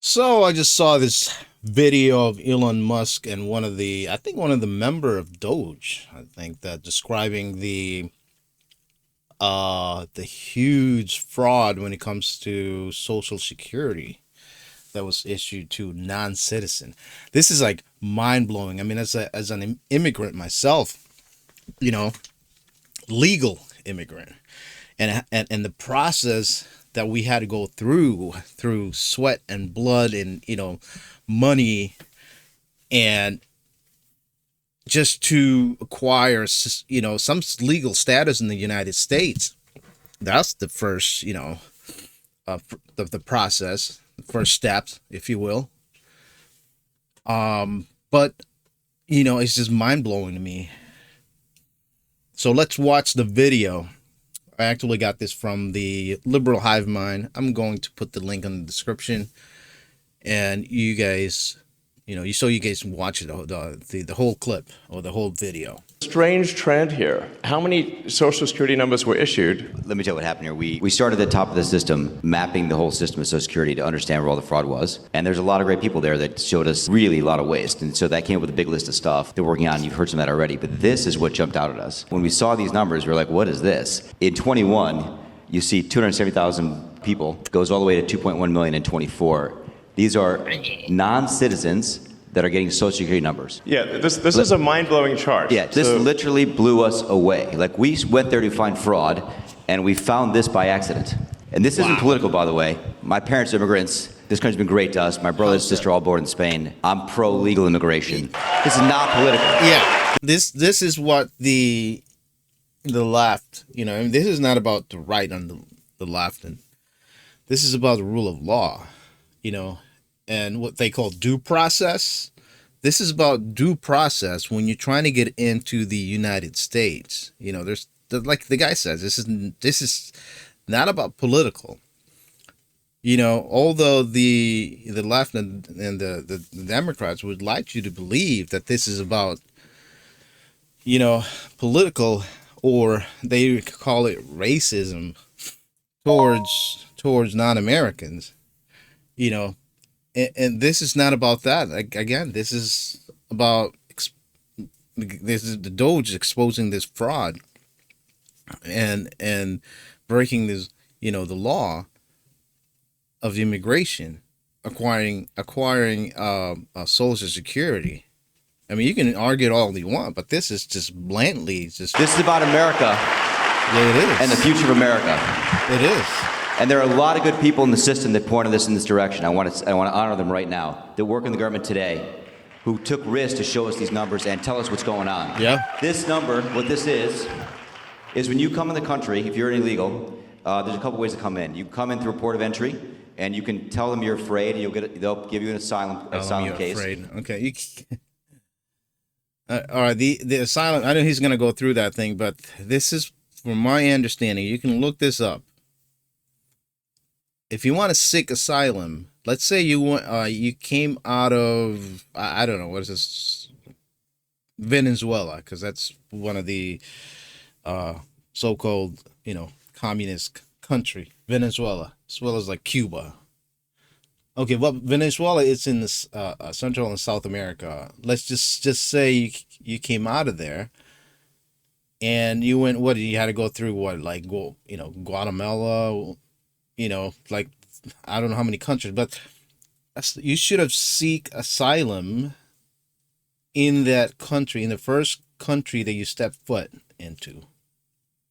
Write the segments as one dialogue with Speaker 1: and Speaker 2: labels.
Speaker 1: So I just saw this video of Elon Musk and one of the member of DOGE, I think, that describing the huge fraud when it comes to Social Security that was issued to non-citizen. This is like mind-blowing. I mean, as an immigrant myself, you know, legal immigrant, and the process that we had to go through sweat and blood and money, and just to acquire some legal status in the United States. That's the first the process, the first steps, if you will. But it's just mind-blowing to me. So let's watch the video. I actually got this from the Liberal Hive Mind. I'm going to put the link in the description, and you guys, you guys can watch it, the whole clip or the whole video.
Speaker 2: Strange trend here. How many Social Security numbers were issued?
Speaker 3: Let me tell you what happened here. We started at the top of the system, mapping the whole system of Social Security to understand where all the fraud was. And there's a lot of great people there that showed us really a lot of waste. And so that came up with a big list of stuff they're working on. You've heard some of that already. But this is what jumped out at us. When we saw these numbers, we were like, what is this? In 21, you see 270,000 people. It goes all the way to 2.1 million in 24. These are non-citizens that are getting Social Security numbers.
Speaker 2: Yeah, this is a mind-blowing chart.
Speaker 3: Yeah, this literally blew us away. Like, we went there to find fraud, and we found this by accident. And this isn't political, by the way. My parents are immigrants. This country's been great to us. My brother and sister are all born in Spain. I'm pro-legal immigration. This is not political.
Speaker 1: Yeah, this is what the left, this is not about the right and the left, and this is about the rule of law, and what they call due process. This is about due process when you're trying to get into the United States. There's, like the guy says, this is not about political. Although the left and the Democrats would like you to believe that this is about political, or they call it racism towards non-Americans. And this is not about that. Again, this is about the DOGE exposing this fraud and breaking this, the law of immigration, acquiring Social Security. I mean, you can argue it all you want, but this is just blatantly just.
Speaker 3: This is about America.
Speaker 1: Yeah, it is.
Speaker 3: And the future of America.
Speaker 1: It is.
Speaker 3: And there are a lot of good people in the system that pointed us in this direction. I want to honor them right now, that work in the government today, who took risks to show us these numbers and tell us what's going on.
Speaker 1: Yeah.
Speaker 3: This number, what this is when you come in the country, if you're illegal, there's a couple ways to come in. You come in through a port of entry, and you can tell them you're afraid, and they'll give you an asylum case.
Speaker 1: Afraid. Okay. All right. The asylum. I know he's going to go through that thing, but this is, from my understanding, you can look this up. If you want to seek asylum, let's say you came out of, I don't know, what is this, Venezuela, because that's one of the so-called communist country, Venezuela, as well as like Cuba. Okay, well, Venezuela is in this Central and South America. Let's just say you came out of there, and you went. What, you had to go through? What, like Guatemala? Like, I don't know how many countries, but you should have seek asylum in that country, in the first country that you step foot into,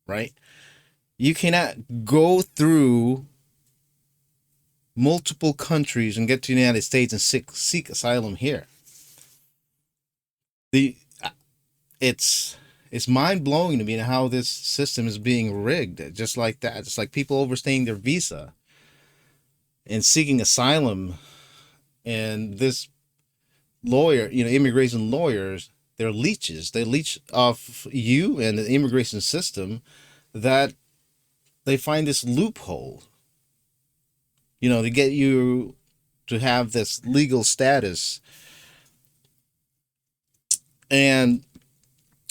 Speaker 1: right? You cannot go through multiple countries and get to the United States and seek asylum here. It's mind-blowing to me how this system is being rigged, just like that. It's like people overstaying their visa and seeking asylum, and this lawyer, immigration lawyers, they're leeches. They leech off you and the immigration system, that they find this loophole, to get you to have this legal status. And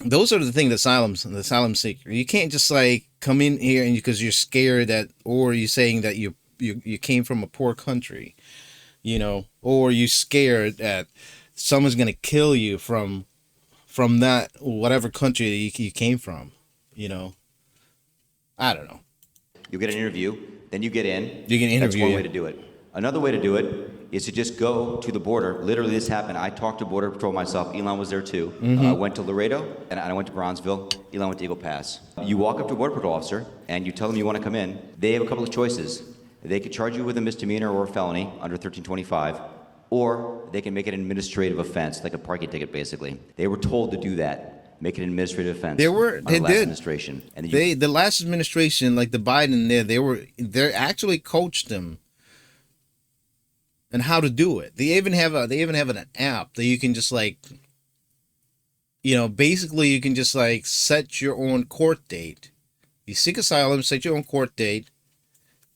Speaker 1: those are the things, the asylum seeker. You can't just like come in here and because you're scared that, or you're saying that you came from a poor country. or you scared that someone's gonna kill you from that whatever country you came from, you know. I don't know.
Speaker 3: You get an interview, then you get in.
Speaker 1: You can
Speaker 3: That's
Speaker 1: interview
Speaker 3: one
Speaker 1: you.
Speaker 3: way to do it. Another way to do it is to just go to the border. Literally, this happened. I talked to Border Patrol myself. Elon was there too. I went to Laredo, and I went to Bronzeville. Elon went to Eagle Pass. You walk up to a Border Patrol officer, and you tell them you want to come in. They have a couple of choices. They could charge you with a misdemeanor or a felony under 1325, or they can make it an administrative offense, like a parking ticket, basically. They were told to do that. Make it an administrative offense.
Speaker 1: They
Speaker 3: last
Speaker 1: did.
Speaker 3: Administration. And then
Speaker 1: The last administration, like the Biden, they actually coached them and how to do it. They even have an app that you can just like, basically you can just like set your own court date. You seek asylum, set your own court date,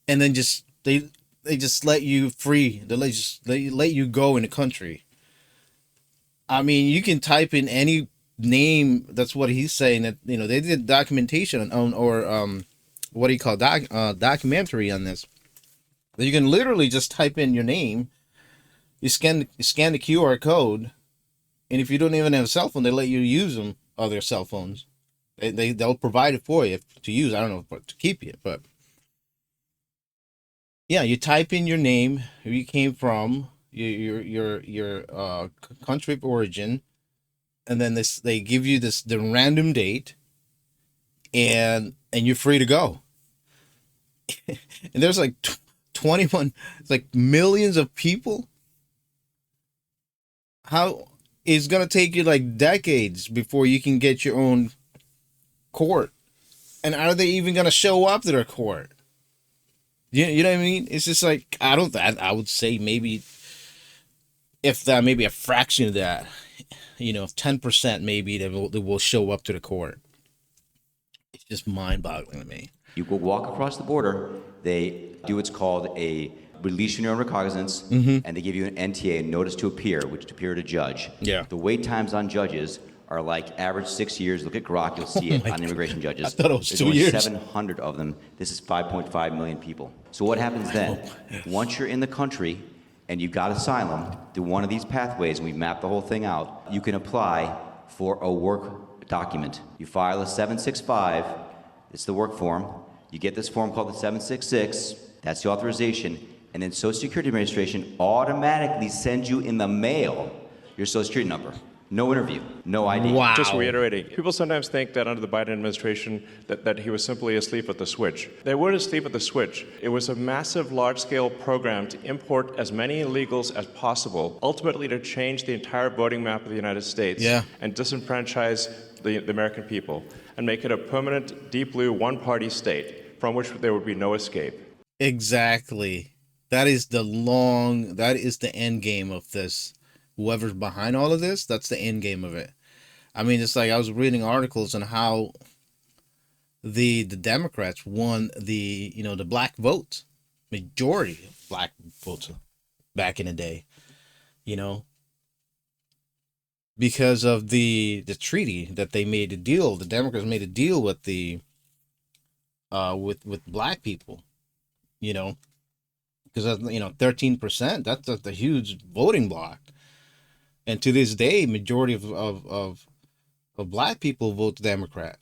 Speaker 1: and then just they just let you free. They let you go in the country. I mean, you can type in any name. That's what he's saying, that they did documentation on, or what do you call documentary on this. You can literally just type in your name, you scan the QR code, and if you don't even have a cell phone, they let you use them, other cell phones. They'll provide it for you to use. I don't know to keep it, but yeah, you type in your name, who you came from, your country of origin, and then they give you the random date, and you're free to go. And there's like 21, it's like millions of people. How it's gonna take you like decades before you can get your own court, and are they even gonna show up to their court? You know what I mean? It's just like I would say maybe, if that, maybe a fraction of that, 10% maybe they will show up to the court. It's just mind-boggling to me.
Speaker 3: You go walk across the border. They do what's called a release your own recognizance, and they give you an NTA, notice to appear, which to appear to judge.
Speaker 1: Yeah.
Speaker 3: The wait times on judges are like average 6 years. Look at Grok, you'll see it on immigration judges.
Speaker 1: I thought it was
Speaker 3: There's
Speaker 1: 2
Speaker 3: only
Speaker 1: years.
Speaker 3: 700 of them. This is 5.5 million people. So what happens then? Once you're in the country and you got asylum through one of these pathways, and we map the whole thing out, you can apply for a work document. You file a 765, it's the work form. You get this form called the 766, that's the authorization, and then Social Security Administration automatically sends you in the mail your Social Security number. No interview, no ID.
Speaker 1: Wow.
Speaker 2: Just reiterating, people sometimes think that under the Biden administration that he was simply asleep at the switch. They weren't asleep at the switch. It was a massive, large-scale program to import as many illegals as possible, ultimately to change the entire voting map of the United States, and disenfranchise the American people, and make it a permanent, deep blue, one-party state from which there would be no escape.
Speaker 1: Exactly. That is the end game of this. Whoever's behind all of this, that's the end game of it. I mean, it's like I was reading articles on how the Democrats won the black votes, majority of black votes back in the day, because of the treaty that they made, a deal. The Democrats made a deal with the with black people, because 13%, that's a huge voting block. And to this day, majority of black people vote Democrat.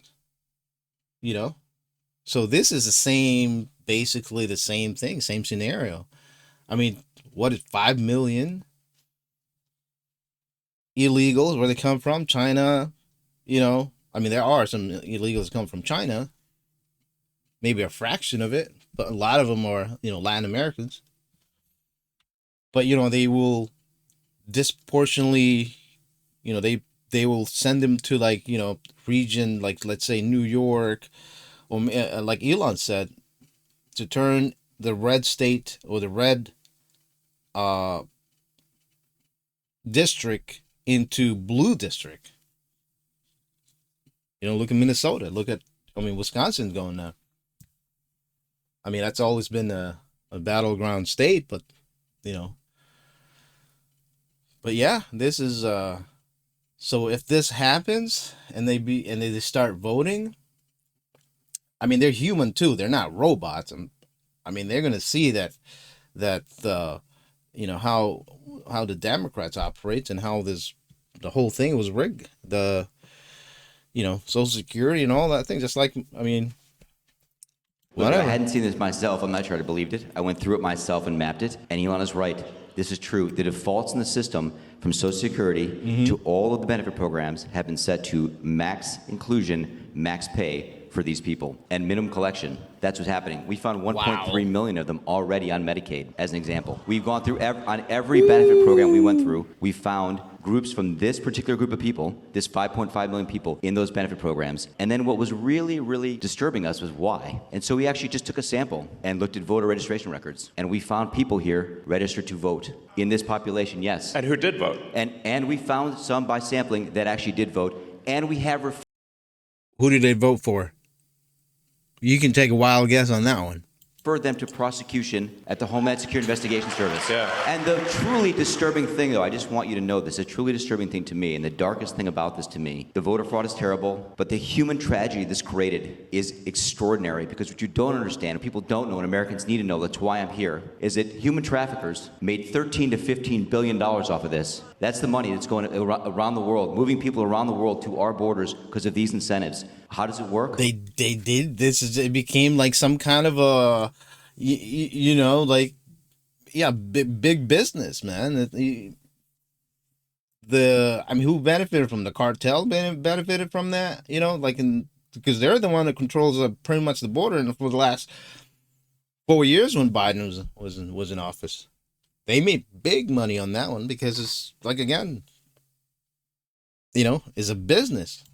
Speaker 1: So this is basically the same thing, same scenario. I mean, what is 5 million illegals? Where they come from? China. I mean, there are some illegals that come from China. Maybe a fraction of it, but a lot of them are Latin Americans. But they will disproportionately, they will send them to region, like let's say New York, or like Elon said, to turn the red state or the red district into blue district. Look at Minnesota. Wisconsin's going now. I mean, that's always been a battleground state, but But yeah, this is so if this happens and they start voting, I mean, they're human too. They're not robots. I mean, they're gonna see that how the Democrats operate and how the whole thing was rigged. The Social Security and all that thing. Just like, I mean,
Speaker 3: Look, if I
Speaker 1: whatever.
Speaker 3: hadn't seen this myself, I'm not sure I'd have believed it. I went through it myself and mapped it, and Elon is right. This is true. The defaults in the system from Social Security to all of the benefit programs have been set to max inclusion, max pay for these people, and minimum collection. That's what's happening. We found 1.3 million of them already on Medicaid, as an example. We've gone through on every benefit program we went through, we found groups from this particular group of people, this 5.5 million people in those benefit programs. And then what was really, really disturbing us was why. And so we actually just took a sample and looked at voter registration records. And we found people here registered to vote in this population, yes.
Speaker 2: And who did vote?
Speaker 3: And we found some by sampling that actually did vote. And we have
Speaker 1: Who did they vote for? You can take a wild guess on that one.
Speaker 3: referred them to prosecution at the Homeland Security Investigation Service.
Speaker 2: Yeah.
Speaker 3: And the truly disturbing thing, though, I just want you to know this, a truly disturbing thing to me, and the darkest thing about this to me, the voter fraud is terrible, but the human tragedy this created is extraordinary, because what you don't understand, and people don't know, and Americans need to know, that's why I'm here, is that human traffickers made $13 to $15 billion off of this. That's the money that's going around the world, moving people around the world to our borders because of these incentives. How does it work?
Speaker 1: They did this. It became like some kind of a, like, yeah, big business, man. Who benefited from the cartel? Benefited from that, because they're the one that controls pretty much the border. And for the last 4 years, when Biden was in office, they made big money on that one because it's like, again, it's a business.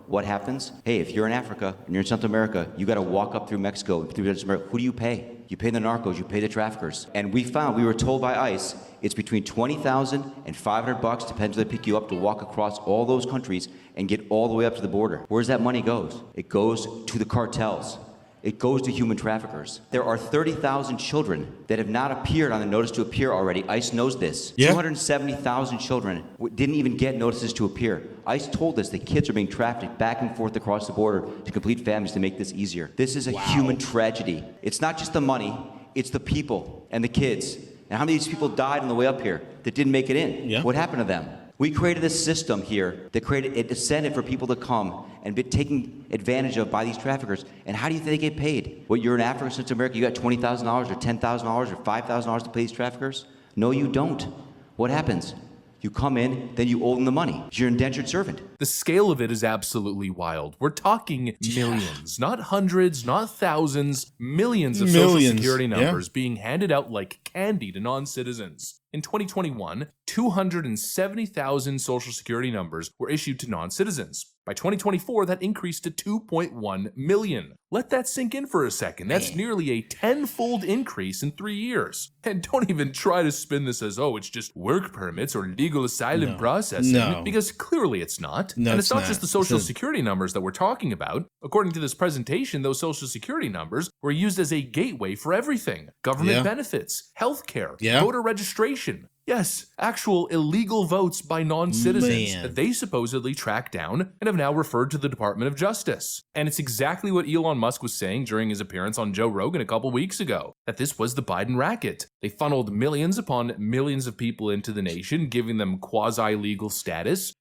Speaker 3: What happens? Hey, if you're in Africa and you're in Central America, you got to walk up through Mexico, through Central America. Who do you pay? You pay the narcos, you pay the traffickers. And we were told by ICE, it's between $20,000 and $500, depends where they pick you up, to walk across all those countries and get all the way up to the border. Where's that money goes? It goes to the cartels. It goes to human traffickers. There are 30,000 children that have not appeared on the notice to appear already. ICE knows this.
Speaker 1: Yeah.
Speaker 3: 270,000 children didn't even get notices to appear. ICE told us that kids are being trafficked back and forth across the border to complete families to make this easier. This is a human tragedy. It's not just the money, it's the people and the kids. And how many of these people died on the way up here that didn't make it in?
Speaker 1: Yeah.
Speaker 3: What happened to them? We created a system here that created an incentive for people to come and be taken advantage of by these traffickers. And how do you think they get paid? What, you're in Africa, Central America, you got $20,000 or $10,000 or $5,000 to pay these traffickers? No, you don't. What happens? You come in, then you owe them the money. You're an indentured servant.
Speaker 4: The scale of it is absolutely wild. We're talking millions, not hundreds, not thousands, millions of Social Security numbers being handed out like candy to non-citizens. In 2021, 270,000 Social Security numbers were issued to non-citizens. By 2024, that increased to 2.1 million. Let that sink in for a second. That's nearly a tenfold increase in 3 years. And don't even try to spin this as, oh, it's just work permits or legal asylum processing, because clearly it's not.
Speaker 1: No,
Speaker 4: and it's not
Speaker 1: not.
Speaker 4: just the Social Security numbers that we're talking about. According to this presentation, those Social Security numbers were used as a gateway for everything. Government benefits, healthcare, voter registration. Yes, actual illegal votes by non-citizens that they supposedly tracked down and have now referred to the Department of Justice. And it's exactly what Elon Musk was saying during his appearance on Joe Rogan a couple weeks ago, that this was the Biden racket. They funneled millions upon millions of people into the nation, giving them quasi-legal status.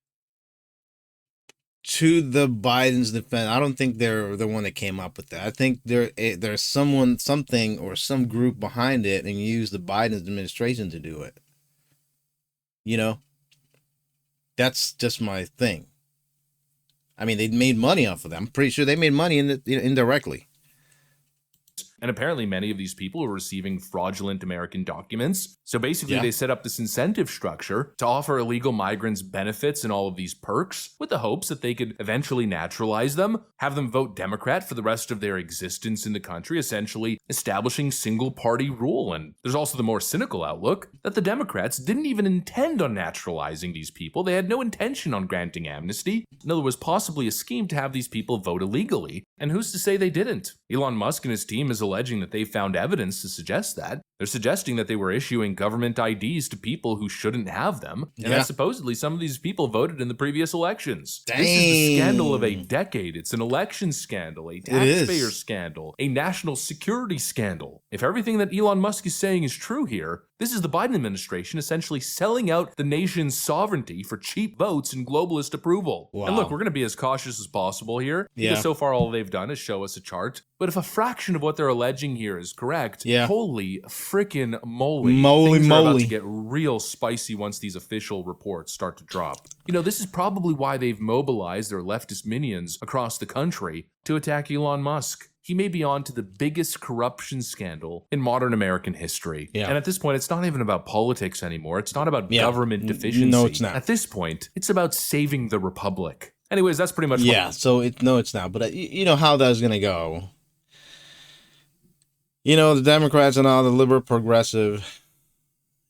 Speaker 1: To the Biden's defense, I don't think they're the one that came up with that. I think there's something or some group behind it and used the Biden administration to do it. That's just my thing. I mean, they made money off of that. I'm pretty sure they made money indirectly.
Speaker 4: And apparently many of these people were receiving fraudulent American documents. So basically they set up this incentive structure to offer illegal migrants benefits and all of these perks with the hopes that they could eventually naturalize them, have them vote Democrat for the rest of their existence in the country, essentially establishing single party rule. And there's also the more cynical outlook that the Democrats didn't even intend on naturalizing these people. They had no intention on granting amnesty. No, there was possibly a scheme to have these people vote illegally. And who's to say they didn't? Elon Musk and his team is alleging that they found evidence to suggest that. They're suggesting that they were issuing government IDs to people who shouldn't have them, and that supposedly some of these people voted in the previous elections.
Speaker 1: Dang.
Speaker 4: This is the scandal of a decade. It's an election scandal, a taxpayer scandal, a national security scandal. If everything that Elon Musk is saying is true here, this is the Biden administration essentially selling out the nation's sovereignty for cheap votes and globalist approval.
Speaker 1: Wow.
Speaker 4: And look, we're going to be as cautious as possible here, because so far all they've done is show us a chart. But if a fraction of what they're alleging here is correct, holy frickin' moly. Things are about to get real spicy once these official reports start to drop. You know, this is probably why they've mobilized their leftist minions across the country to attack Elon Musk. He may be on to the biggest corruption scandal in modern American history. And at this point, it's not even about politics anymore. It's not about government deficiency.
Speaker 1: No, it's not.
Speaker 4: At this point, it's about saving the republic. Anyways, that's pretty much
Speaker 1: no, it's not. But you know how that's going to go. You know, the Democrats and all the liberal progressive,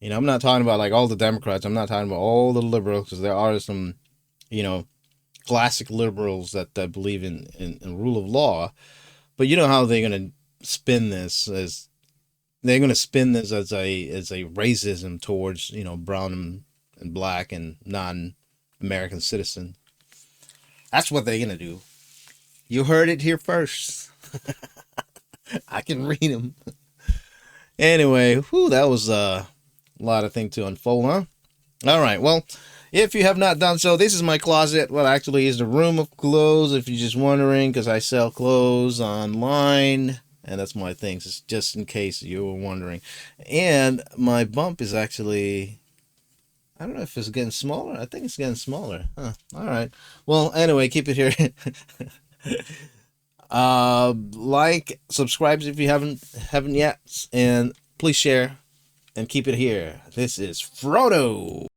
Speaker 1: you know, I'm not talking about like all the Democrats. I'm not talking about all the liberals, because there are some, you know, classic liberals that believe in rule of law. But you know how they're going to spin this as a racism towards, you know, brown and black and non-American citizen. That's what they're going to do. You heard it here first. I can read them. Anyway, that was a lot of things to unfold, huh? All right, well, if you have not done so, this is my closet. Well, actually, is the room of clothes, if you're just wondering, because I sell clothes online, and that's my things. It's just in case you were wondering. And my bump is actually, I don't know if it's getting smaller. I think it's getting smaller. Huh. All right. Well, anyway, keep it here. Like, subscribe if you haven't yet, and please share and keep it here. This is Frodo.